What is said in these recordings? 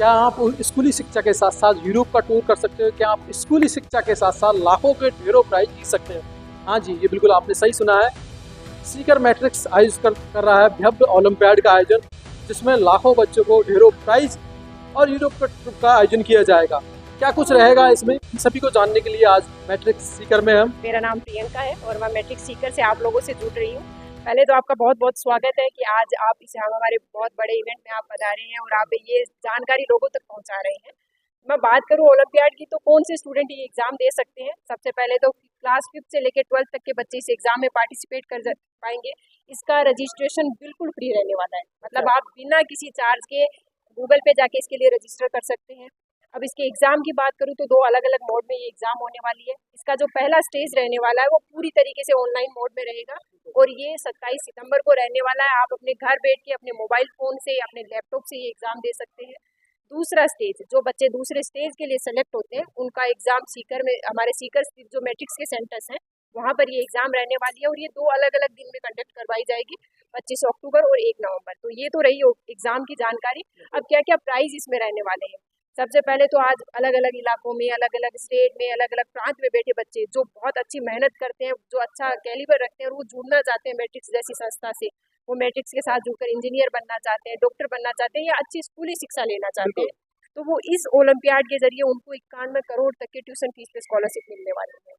क्या आप स्कूली शिक्षा के साथ साथ यूरोप का टूर कर सकते हो? क्या आप स्कूली शिक्षा के साथ साथ लाखों के ढेरों प्राइज जीत सकते हो? हाँ जी, ये बिल्कुल आपने सही सुना है। सीकर मैट्रिक्स आयोजित कर रहा है भव्य ओलंपियाड का आयोजन, जिसमें लाखों बच्चों को ढेरों प्राइज और यूरोप का ट्रिप का आयोजन किया जाएगा। क्या कुछ रहेगा इसमें, इन सभी को जानने के लिए आज मैट्रिक्स सीकर में हम। मेरा नाम प्रियंका है और मैं मैट्रिक्स सीकर से आप लोगों से जुड़ रही हूँ। पहले तो आपका बहुत बहुत स्वागत है कि आज आप इस हमारे बहुत बड़े इवेंट में आप पधारे हैं और आप ये जानकारी लोगों तक पहुंचा रहे हैं। मैं बात करूं ओलंपियाड की, तो कौन से स्टूडेंट ये एग्जाम दे सकते हैं? सबसे पहले तो क्लास 5 से लेकर 12 तक के बच्चे इस एग्जाम में पार्टिसिपेट कर पाएंगे। इसका रजिस्ट्रेशन बिल्कुल फ्री रहने वाला है, मतलब आप बिना किसी चार्ज के गूगल पे जाके इसके लिए रजिस्टर कर सकते हैं। अब इसके एग्जाम की बात करूँ तो 2 अलग-अलग मोड में ये एग्जाम होने वाली है। इसका जो पहला स्टेज रहने वाला है वो पूरी तरीके से ऑनलाइन मोड में रहेगा और ये 27 सितंबर को रहने वाला है। आप अपने घर बैठ के अपने मोबाइल फ़ोन से, अपने लैपटॉप से ये एग्जाम दे सकते हैं। दूसरा स्टेज, जो बच्चे दूसरे स्टेज के लिए सेलेक्ट होते हैं, उनका एग्जाम सीकर में, हमारे सीकर स्थित जो मैट्रिक्स के सेंटर्स हैं, वहाँ पर ये एग्जाम रहने वाली है और ये 2 अलग-अलग दिन में कंडक्ट करवाई जाएगी, 25 अक्टूबर और 1 नवंबर। तो ये तो रही एग्जाम की जानकारी। अब क्या-क्या प्राइज़ इसमें रहने वाले हैं? सबसे पहले तो आज अलग-अलग इलाकों में, अलग-अलग स्टेट में, अलग-अलग प्रांत में बैठे बच्चे जो बहुत अच्छी मेहनत करते हैं, जो अच्छा कैलिबर रखते हैं और वो जुड़ना चाहते हैं मैट्रिक्स जैसी संस्था से, वो मैट्रिक्स के साथ जुड़कर इंजीनियर बनना चाहते हैं, डॉक्टर बनना चाहते हैं या अच्छी स्कूली शिक्षा लेना चाहते हैं, तो वो इस ओलंपियाड के जरिए उनको 91 करोड़ तक की ट्यूशन फीस पे स्कॉलरशिप मिलने वाली है।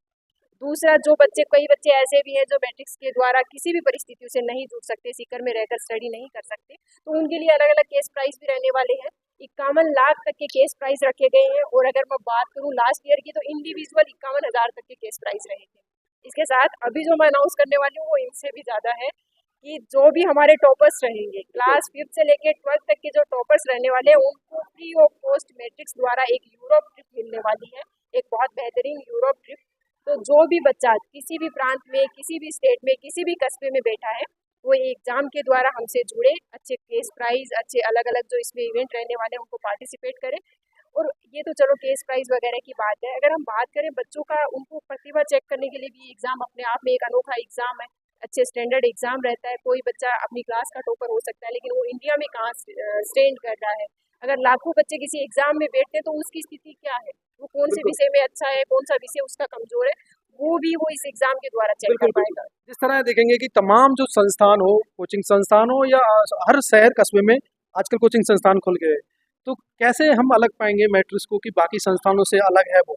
दूसरा, जो बच्चे, कई बच्चे ऐसे भी हैं जो मैट्रिक्स के द्वारा किसी भी परिस्थितियों से नहीं जुड़ सकते, सीकर में रहकर स्टडी नहीं कर सकते, तो उनके लिए अलग-अलग केस प्राइस भी रहने वाले हैं। 51 लाख तक के केस प्राइस रखे गए हैं और अगर मैं बात करूँ लास्ट ईयर की, तो इंडिविजुअल 51,000 तक के केस प्राइस रहे थे। इसके साथ अभी जो मैं अनाउंस करने वाली हूँ वो इनसे भी ज़्यादा है कि जो भी हमारे टॉपर्स रहेंगे, क्लास 5 से लेकर 12 तक के जो टॉपर्स रहने वाले हैं, उनको फ्री ऑफ कॉस्ट मैट्रिक्स द्वारा एक यूरोप ट्रिप मिलने वाली है, एक बहुत बेहतरीन यूरोप ट्रिप। तो जो भी बच्चा किसी भी प्रांत में, किसी भी स्टेट में, किसी भी कस्बे में बैठा है, वो एग्जाम के द्वारा हमसे जुड़े, अच्छे केस प्राइज, अच्छे अलग-अलग जो इसमें इवेंट रहने वाले हैं उनको पार्टिसिपेट करें। और ये तो चलो केस प्राइज वगैरह की बात है। अगर हम बात करें बच्चों का, उनको प्रतिभा चेक करने के लिए भी एग्जाम अपने आप में एक अनोखा एग्जाम है, अच्छे स्टैंडर्ड एग्जाम रहता है। कोई बच्चा अपनी क्लास का टॉपर हो सकता है, लेकिन वो इंडिया में कहाँ स्टैंड कर रहा है। अगर लाखों बच्चे किसी एग्जाम में बैठते हैं तो उसकी स्थिति क्या है, वो कौन से विषय में अच्छा है, कौन सा विषय उसका कमजोर है, वो इस एग्जाम के द्वारा चेक कर पाएगा। जिस तरह देखेंगे कि तमाम जो संस्थान हो, कोचिंग संस्थान हो या हर शहर कस्बे में आजकल कोचिंग संस्थान खुल गए हैं, तो कैसे हम अलग पाएंगे मैट्रिक्स को कि बाकी संस्थानों से अलग है वो?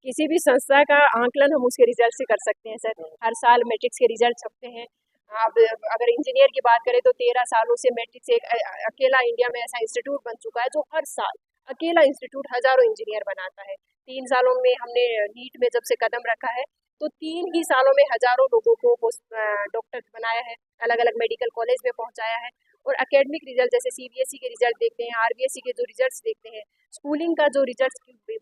किसी भी संस्था का आंकलन हम उसके रिजल्ट से कर सकते हैं सर। हर साल मैट्रिक्स के रिजल्ट छपते हैं। अब अगर इंजीनियर की बात करें तो 13 सालों से मैट्रिक्स एक अकेला इंडिया में ऐसा इंस्टीट्यूट बन चुका है जो हर साल अकेला इंस्टीट्यूट हजारों इंजीनियर बनाता है। 3 सालों में हमने नीट में जब से कदम रखा है, तो 3 ही सालों में हजारों लोगों को डॉक्टर बनाया है, अलग-अलग मेडिकल कॉलेज में पहुंचाया है। और एकेडमिक रिजल्ट जैसे सीबीएसई के रिजल्ट देखते हैं, आरबीएसई के जो रिजल्ट्स देखते हैं, स्कूलिंग का जो रिजल्ट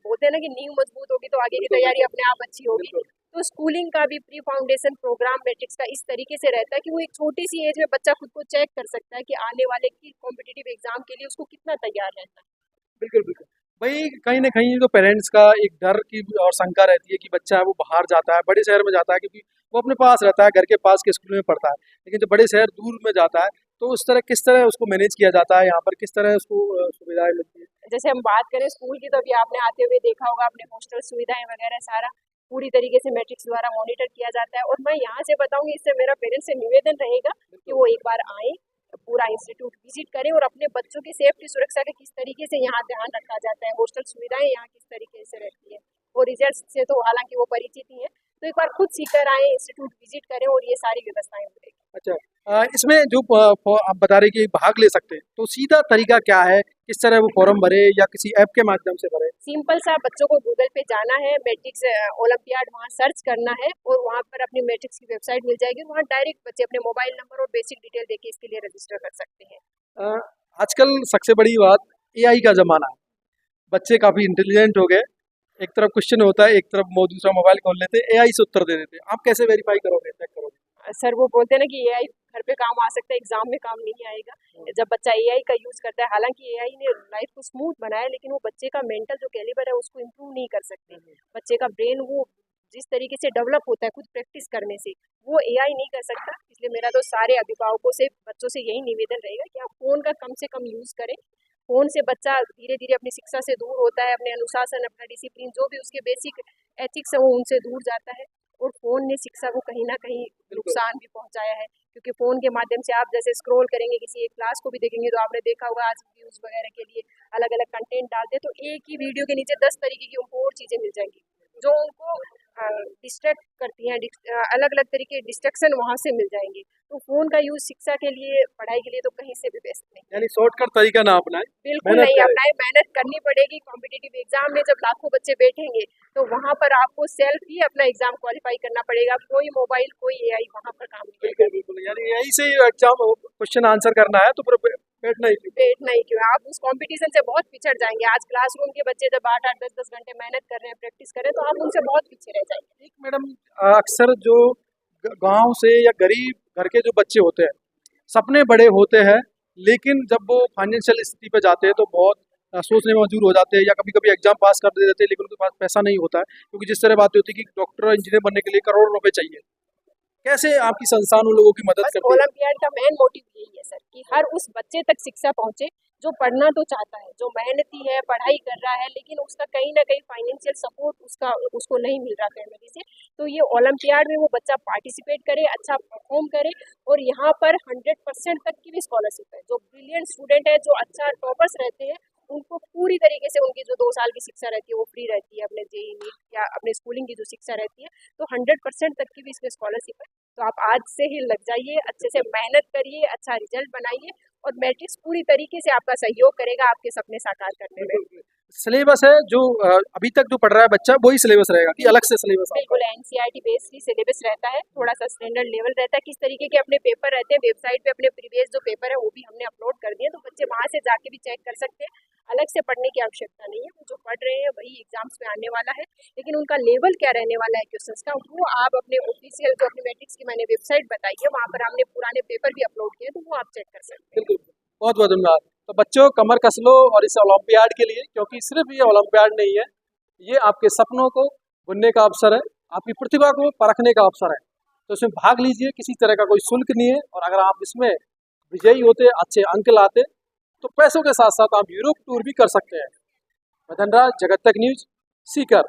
बोलते हैं ना कि नींव मजबूत होगी तो आगे की तैयारी अपने आप अच्छी होगी। तो स्कूलिंग का भी प्री फाउंडेशन प्रोग्राम मैट्रिक्स का इस तरीके से रहता है कि वो एक छोटी सी एज में बच्चा खुद को चेक कर सकता है कि आने वाले की कॉम्पिटिटिव एग्जाम के लिए उसको कितना तैयार रहना है। बिल्कुल, बिल्कुल। वही कहीं न कहीं जो पेरेंट्स का एक डर की और शंका रहती है कि बच्चा है वो बाहर जाता है, बड़े शहर में जाता है क्योंकि वो अपने पास रहता है, घर के पास के स्कूल में पढ़ता है। लेकिन जब बड़े शहर दूर में जाता है, तो उस तरह किस तरह उसको मैनेज किया जाता है, यहाँ पर किस तरह उसको सुविधाएँ मिलती हैं? जैसे हम बात करें स्कूल की, तो अभी आपने आते हुए देखा होगा, अपने हॉस्टल सुविधाएं वगैरह सारा पूरी तरीके से मैट्रिक्स द्वारा मॉनिटर किया जाता है। और मैं यहाँ से बताऊंगी, इससे मेरा पेरेंट्स से निवेदन रहेगा कि वो एक बार आए, पूरा इंस्टीट्यूट विजिट करें और अपने बच्चों की सेफ्टी सुरक्षा का किस तरीके से यहाँ ध्यान रखा जाता है, हॉस्टल सुविधाएं यहाँ किस तरीके से रहती है। और रिजल्ट से तो हालांकि वो परिचित ही है, तो एक बार खुद सीकर आए, इंस्टीट्यूट विजिट करें और ये सारी व्यवस्थाएं मिलेगी। अच्छा, इसमें जो आप बता रहे कि भाग ले सकते हैं, तो सीधा तरीका क्या है? किस तरह वो फॉर्म भरे या किसी ऐप के माध्यम से भरे? सिंपल सा, बच्चों को गूगल पे जाना है, मैट्रिक्स ओलंपियाड वहाँ सर्च करना है और वहाँ पर अपनी मैट्रिक्स की वेबसाइट मिल जाएगी। वहाँ डायरेक्ट बच्चे अपने मोबाइल नंबर और बेसिक डिटेल देके इसके लिए रजिस्टर कर सकते हैं। अ, आजकल सबसे बड़ी बात एआई का ज़माना है। बच्चे काफ़ी इंटेलिजेंट हो गए। एक तरफ क्वेश्चन होता है, एक तरफ दूसरा मोबाइल खोल लेते हैं, एआई से उत्तर दे देते हैं। आप कैसे वेरीफाई करोगे, चेक करोगे? सर वो बोलते हैं ना कि एआई घर पे काम आ सकता है, एग्जाम में काम नहीं आएगा। जब बच्चा एआई का यूज करता है, हालांकि एआई ने लाइफ को स्मूथ बनाया, लेकिन वो बच्चे का मेंटल जो कैलिबर है उसको इम्प्रूव नहीं कर सकते। बच्चे का ब्रेन वो जिस तरीके से डेवलप होता है खुद प्रैक्टिस करने से, वो एआई नहीं कर सकता। इसलिए मेरा तो सारे अभिभावकों से, बच्चों से यही निवेदन रहेगा कि आप फोन का कम से कम यूज करें। फ़ोन से बच्चा धीरे धीरे अपनी शिक्षा से दूर होता है, अपने अनुशासन, अपना डिसिप्लिन, जो भी उसके बेसिक एथिक्स है वो उनसे दूर जाता है। और फ़ोन ने शिक्षा को कहीं ना कहीं नुकसान भी पहुंचाया है, क्योंकि फ़ोन के माध्यम से आप जैसे स्क्रॉल करेंगे, किसी एक क्लास को भी देखेंगे तो आपने देखा होगा आज व्यूज़ वगैरह के लिए अलग अलग कंटेंट डालते हैं, तो एक ही वीडियो के नीचे 10 तरीके की उनको और चीज़ें मिल जाएंगी जो उनको डिस्ट्रैक्ट करती हैं, अलग अलग तरीके डिस्ट्रैक्शन वहाँ से मिल जाएंगे। तो फ़ोन का यूज़ शिक्षा के लिए, पढ़ाई के लिए तो कहीं से भी बेस्ट नहीं। यानी शॉर्टकट तरीका ना अपनाएं, बिल्कुल नहीं अपनाएं, मेहनत करनी पड़ेगी। कॉम्पिटिटिव एग्जाम में जब लाखों बच्चे बैठेंगे तो वहाँ पर आपको सेल्फ ही अपना एग्जाम क्वालिफाई करना पड़ेगा, कोई मोबाइल कोई एआई वहाँ पर काम नहीं करेगा। बिल्कुल, यानी यही से एग्जाम क्वेश्चन आंसर करना है तो फिर बैठना ही क्यों, आप उस कंपटीशन से बहुत पिछड़ जाएंगे। आज क्लासरूम के बच्चे जब 8-8 10-10 घंटे मेहनत कर रहे हैं, प्रैक्टिस कर रहे हैं, तो आप उनसे बहुत पीछे रह जाएंगे। एक मैडम, अक्सर जो गांव से या गरीब घर के जो बच्चे होते हैं, सपने बड़े होते हैं, लेकिन जब वो फाइनेंशियल स्थिति पे जाते हैं तो बहुत सोचने में मजबूर हो जाते हैं, या कभी कभी एग्जाम पास कर देते हैं लेकिन उनके पास पैसा नहीं होता है, क्योंकि जिस तरह बात होती है कि डॉक्टर इंजीनियर बनने के लिए करोड़ों रुपए चाहिए। कैसे आपकी संस्थान उन लोगों की मदद बस करती है? ओलंपियाड का मेन मोटिव यही है सर, कि हर उस बच्चे तक शिक्षा पहुंचे जो पढ़ना तो चाहता है, जो मेहनती है, पढ़ाई कर रहा है, लेकिन उसका कहीं ना कहीं फाइनेंशियल सपोर्ट उसको नहीं मिल रहा फैमिली से। तो ये ओलंपियाड में वो बच्चा पार्टिसिपेट करे, अच्छा परफॉर्म करे, और यहाँ पर 100% तक की भी स्कॉलरशिप है। जो ब्रिलियंट स्टूडेंट है, जो अच्छा टॉपर्स रहते हैं, उनको पूरी तरीके से उनकी जो 2 साल की शिक्षा रहती है वो फ्री रहती है, अपने जेईई नीट या अपने स्कूलिंग की जो शिक्षा रहती है। तो 100% तक की भी इसमें स्कॉलरशिप है। तो आप आज से ही लग जाइए, अच्छे से मेहनत करिए, अच्छा रिजल्ट बनाइए, और मैट्रिक्स पूरी तरीके से आपका सहयोग करेगा आपके सपने साकार करने में। सिलेबस है जो अभी तक जो पढ़ रहा है बच्चा वही सिलेबस रहेगा कि अलग से सिलेबस? बिल्कुल एनसीईआरटी बेस्ड ही सिलेबस रहता है, थोड़ा सा स्टैंडर्ड लेवल रहता है। किस तरीके के अपने पेपर रहते हैं, वेबसाइट पे अपने प्रीवियस जो पेपर है वो भी हमने अपलोड कर दिए, तो बच्चे वहाँ से जाके भी चेक कर सकते हैं। अलग से पढ़ने की आवश्यकता नहीं है, वो जो पढ़ रहे हैं वही एग्जाम्स में आने वाला है, लेकिन उनका लेवल क्या रहने वाला है क्वेश्चंस का, वो आप अपने ऑफिशियल जो अपनी मैट्रिक्स की मैंने वेबसाइट बताई है वहाँ पर हमने पुराने पेपर भी अपलोड किए, तो वो आप चेक कर सकते हैं। बिल्कुल, बहुत बहुत धन्यवाद। तो बच्चों, कमर कस लो और इस ओलंपियाड के लिए, क्योंकि सिर्फ ये ओलंपियाड नहीं है, ये आपके सपनों को बुनने का अवसर है, आपकी प्रतिभा को परखने का अवसर है। तो इसमें भाग लीजिए, किसी तरह का कोई शुल्क नहीं है, और अगर आप इसमें विजयी होते, अच्छे अंक लाते, तो पैसों के साथ साथ आप यूरोप टूर भी कर सकते हैं। मैं धनराज, जगत तक न्यूज, सीकर।